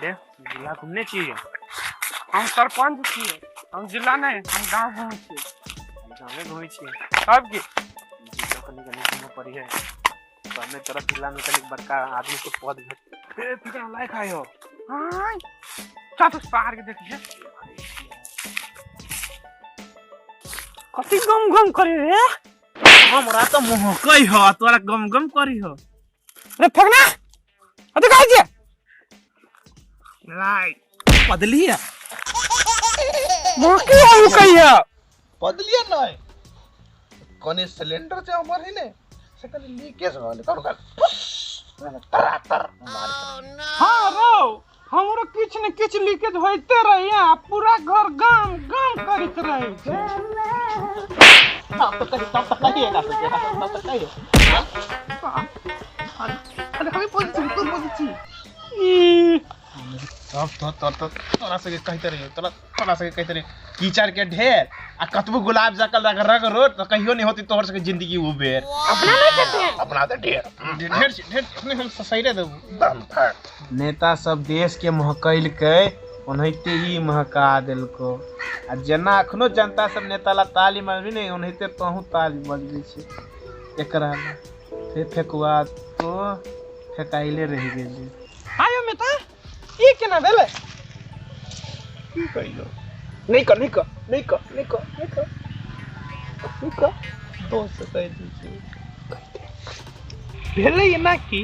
रे जिला घूमने चाहिए। हम सरपंच छिए, हम जिला नहीं, हम गांव घूमे छिए। गांव में घूमे छिए सब की जिला कनी घूमे पड़ी है। सामने तरफ जिला में कनी बड़का आदमी के पद भेट ए फिर लाइक आयो। हां चा तो पार के देखिए कति गम गम करे रे। हमरा तो महकई हो, तोरा गम गम करी हो रे फगना अते काहे जे लाइट बदली है मोके हम कहिया बदलिए नहीं कोने सिलेंडर से हमर ही ने से कल लीकेज होले कौन कर तरातर मार। हां रो हमरो किछ न किछ लीकेज होइते रहिया, पूरा घर गम गम करत रहे। तो कहिए ना तो कहिए अरे हमें पॉजिटिव तो पॉजिटिव अब तो तोरा से कहते रहियो तोरा से कहते रहियो कीचड़ के ढेर आ कतबो गुलाब जकल रग रोड तो कहियो नहीं होती तोहर से जिंदगी वो बेर अपना नहीं कहते अपना तो ढेर अपने हम सही रे देबू दम फड़। नेता सब देश के महकैल के ओनहिते ही महका देलको आ जेना अखनो जनता सब नेता ला ताली मारबी नहीं ओनहिते तोहू ताली बजबी छै एकरा फिर फेकुआ तो फेकाइले रह गेली। आयो मिता ई केना भेले की कहियो नहीं कर दोस्त कह दी छै भेले ना की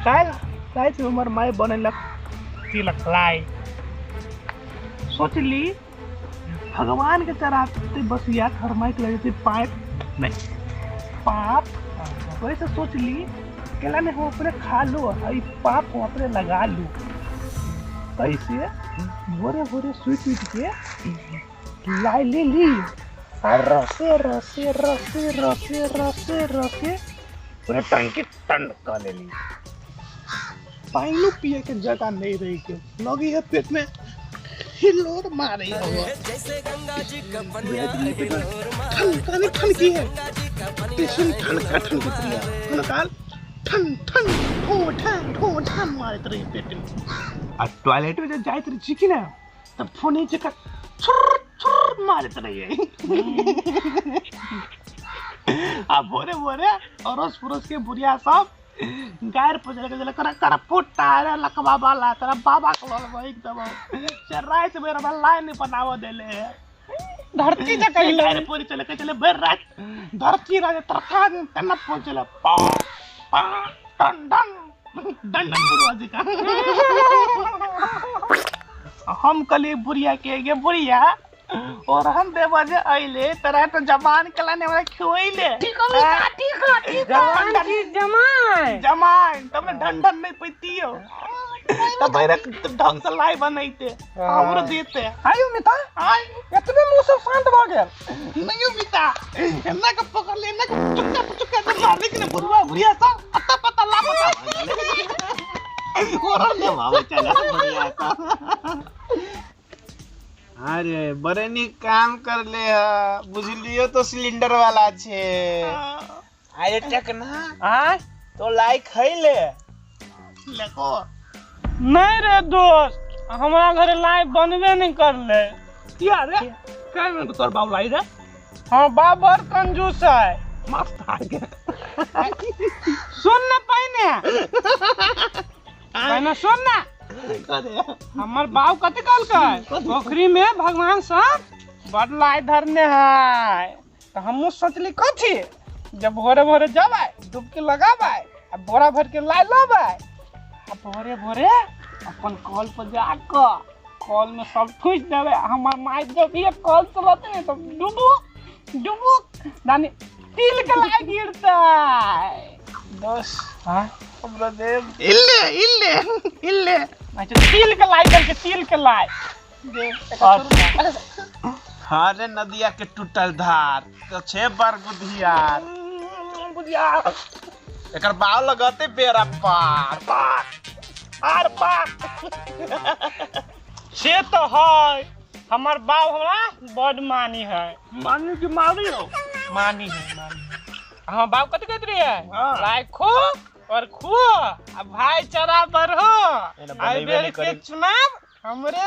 शायद हमर माय बनेलक तिलक लाई सोचली भगवान के चढ़ाते बसिया खरमाई के लगे पाइप नहीं पाप वैसे सोचली केला ने हम अपने खा लो ई पाप हम अपने लगा लूं कैसे भोरे भोरे स्वीट के लाई ले ली रसे पूरे टंकी टंड कर ले ली पानी पिए के जगह नहीं रही के लगी है पेट में हिलोर मारे जैसे गंगा जी का ठन की है सुन ठन की प्रिया काल ठन ठन मारे तेरे पेट में आ टॉयलेट में जब जाए तेरे चिकी ना तब फोन ही जगह छुर मारे तेरे आ भोरे भोरे अरोस पुरोस के बुढ़िया सब गायर पुजल के कर कर फुटा रे लकवा वाला तेरा बाबा को लल एकदम चराई से मेरा लाइन नहीं बनाव देले धरती से कहीं गायर पूरी चले बेर रात धरती राज तरखा तना पहुंचले पा पा टन डन बुढ़वाजी का हम कली बुढ़िया के गे बुढ़िया और हम बेवजह आइले तरह तो जवान कलाने वाला खियोइले ठीक जमान तुमने ढंढन नहीं पीती हो तब भाई रख ढंग से लाई बनाइते और देते आयो मिता आय इतने मुंह से शांत हो गया नहीं मिता इतना का पकड़ लेना चुक्का से मारने के बुढ़िया सब पता पता लापता और ले बाबा चला बढ़िया सा। अरे बड़े नी काम कर ले बुझलियो तो सिलेंडर वाला छे अरे टकना आय तो लाइक खइले लेको नहीं रे दोस्त हमारा घर लाइव बनवे नहीं कर ले क्या रे क्या में तोर बाबू लाई रे हां बाबर कंजूस है मस्त आ गया सुन ना पहने सुन ना हमर बाबू कते काल का पोखरी में भगवान सब बड़ लाई धरने है तो हमहु सोचली कथी जब भोरे भोरे जाबे डुबकी लगाबे आ बोरा भर के लाई लेबे आ भोरे भोरे अपन कॉल पर जाके कॉल में सब ठूस देबे हमर माई जब ये कॉल चलाते हैं तो डुबू दानी तिल के लाई गिरता दोस्त हां हमरा देव इल्ले अच्छा तिल के लाई करके तिल के लाई देख हारे नदिया के टूटल धार तो छे बार बुधियार एकर बाव लगाते बेरा पार से तो है हमार बाप हमरा बड़ मानी है मानी की मारी हो मानी है हाँ बाप कते कहते रही है लाइक खो और खो अब भाईचारा बढ़ो। आई बेर के चुनाव हमरे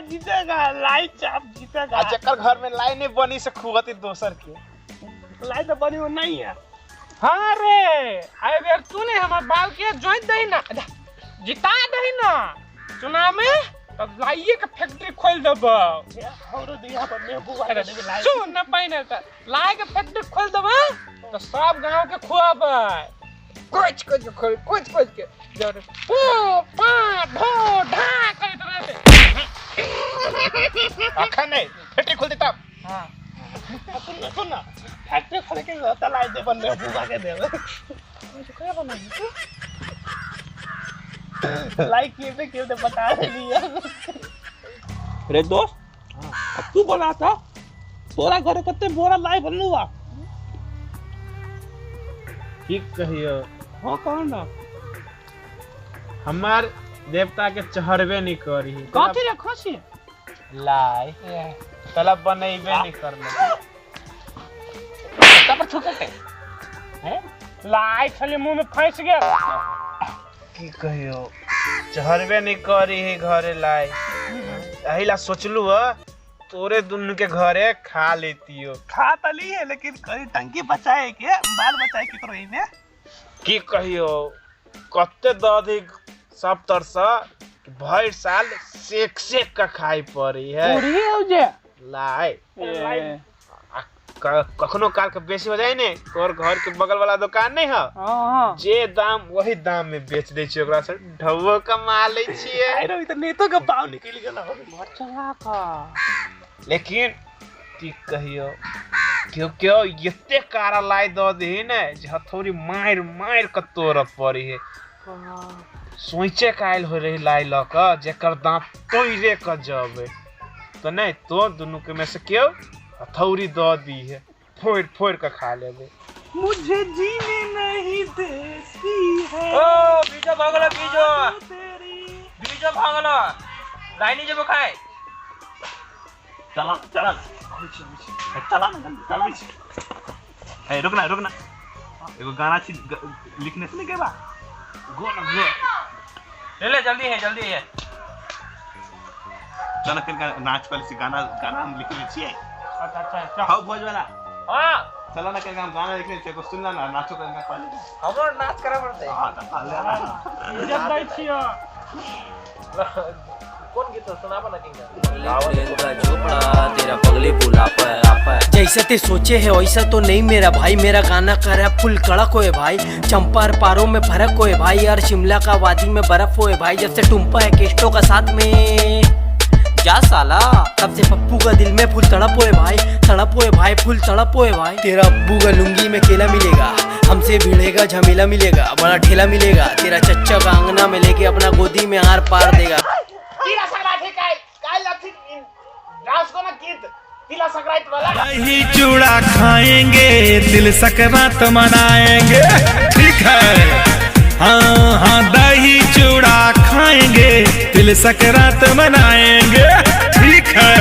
जीतेगा लाई चाप जीतेगा। जेकर घर में लाई नहीं बनी से खुबती दोसर के लाई तो बनी वो नहीं है। हाँ रे आई बेर तूने हमारे बाल के ज्वाइन दही ना जिता दही ना चुनाव में तो लाइए के फैक्ट्री खोल देबो। हमरो दिया पर में बुआ रे लाई सुन न पाइने त लाई के फैक्ट्री खोल देबो तो सब गांव के खुआबे। कुछ के जरे पो पा ढो ढा करत रहते अखन नहीं फैक्ट्री खोल देता। हां सुन फैक्ट्री खोल के होता लाई दे बन में बुआ के दे मुझे क्या बनाई लाइक किए तो बता दिया। रे दोस्त अब तू बोला था तोरा घरे कते बोरा लाई बनलुआ। ठीक कहियो। हां कौन ना हमार देवता के चढ़बे नहीं करी कथि रे खसी लाई तलब बनैबे नहीं करले तब छुके के हैं लाई खाली मुंह में फंस गया। की कहियो चढ़बे नहीं करी है घरे लाई एहिला सोचलू तोरे दुनु के घरे खा लेतियो। खा तली है लेकिन कहीं टंकी बचाए के बाल बचाए के करो में की कहियो कते दधी सब तरसा भर साल सेक का खाई पड़ी है पूरी हो जे लाई कखनो काल के बेसी हो जाए ने तोर घर के बगल वाला दुकान नहीं है हां जे दाम वही दाम में बेच दे छी ओकरा से ढवो कमा ले छिए। अरे इधर नेतो का पाव निकल गेला मरचला का लेकिन ठीक कहियो क्यों एते कारा लाई द दी ने जे हथौड़ी मार के तोड़ पड़ी है। सोचे कायल हो रही लाई ल क जेकर दांत तोइरे क जबे तो नहीं तो दोनों के में से क्यों हथौड़ी द दी है फोड़ के खा लेबे। मुझे जीने नहीं देती है। ओ बीजो भागलो बीजो भागलो लाइनी जब खाए चला रुक ना एगो गाना छी लिखने से नहीं के बा गो ले जल्दी है चल के नाच पहले से गाना हम लिख ले छिए। अच्छा हाउ भोज वाला हां चला ना के गाना लिख ले छिए को सुनना ना नाचो करना पहले हमरो नाच करे पड़ते हां तो जब दै छियो कौन गीत सुनाबा ना किंगा तेरा पगली फूला पर जैसा ते सोचे है वैसा तो नहीं मेरा भाई। मेरा गाना कर रहा फुल कड़क होए भाई। चंपार पारों में फर्क होए भाई और शिमला का वादी में बर्फ होए भाई। जब से टुम्पा है केस्टो का साथ में जा साला तब से पप्पू का दिल में फुल तड़प होए भाई। तड़प होए भाई फुल तड़प होए भाई। तेरा अब्बू का लुंगी में केला मिलेगा हमसे भिड़ेगा झमेला मिलेगा बड़ा ठेला मिलेगा। तेरा चच्चा का अंगना में लेके अपना गोदी में आर पार देगा। तीला संक्रांति काय लथी डांस को ना गीत तीला संक्रांति वाला दही चूड़ा खाएंगे तिल संक्रांत मनाएंगे ठीक है। हाँ दही चूड़ा खाएंगे तिल संक्रांत मनाएंगे ठीक है।